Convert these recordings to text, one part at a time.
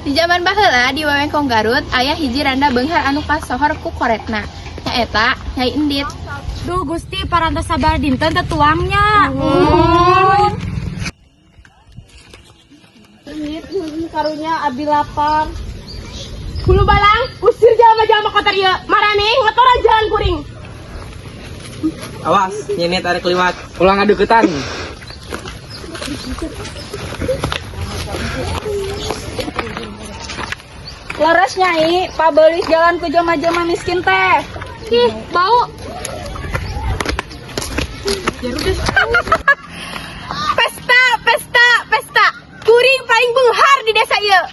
Di zaman baheula di Wewengkong Garut aya hiji randa beunghar anu kasohor ku koretna. Nyaeta Nyai Endit. Duh Gusti parantos sabar dinten teu tuangnya. Karunya abi lapar. Hulu balang, usir jalma-jalma kotor ieu. Maraneh ngotoran jalan kuring. Awas, nyenit tarik liwat. Ulang adeukeutan. Leres Nyai, pabelis jalan ku jelma-jelma miskin teh. Ih, bau. Pesta, pesta, pesta. Kuring paling beunghar di desa ieu.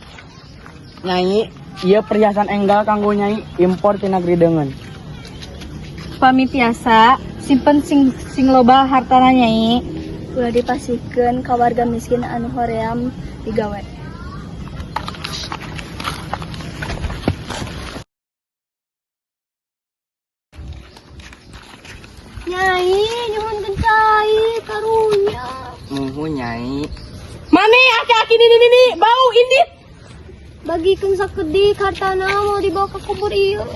Nyai, ieu perhiasan enggal kanggo nyai impor ti negeri Deungeun. Pami biasa, simpen sing loba hartana Nyai. Ulah dipasikeun ka warga miskin anu hoream digawe. Nyai, nyuhun kencai karunya. Muhu nyai. Mane aki-aki nini bau Indit. Bagikeun sakedik hartana mau dibawa ke kubur ieu.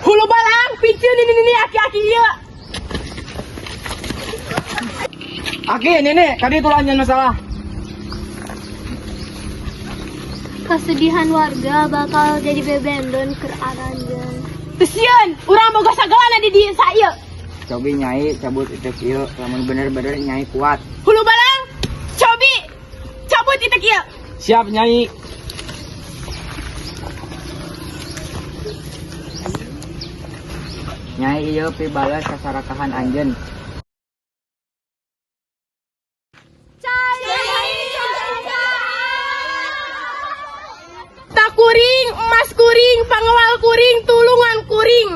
Hulu balang, piceun nini aki-aki ieu. Aki, nenek, tadi tulanjan masalah. Kesedihan warga bakal jadi bebendon keur aranjeun. Teu sieun, urang boga sagalana di desa ieu. Cobi nyai cabut itu ieu, lamun bener-bener nyai kuat. Hulu balang, cobi cabut itek ieu. Siap nyai. Nyai ieu pibalas kasarakahan anjeun. Tak kuring, emas kuring, pangawal kuring, tulungan kuring.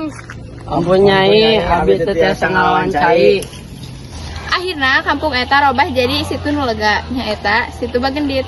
Ampun nyai, abi teu tiasa ngalawan cai. Akhirna kampung eta robah jadi situ nu lega. Nyaeta situ Bagendit.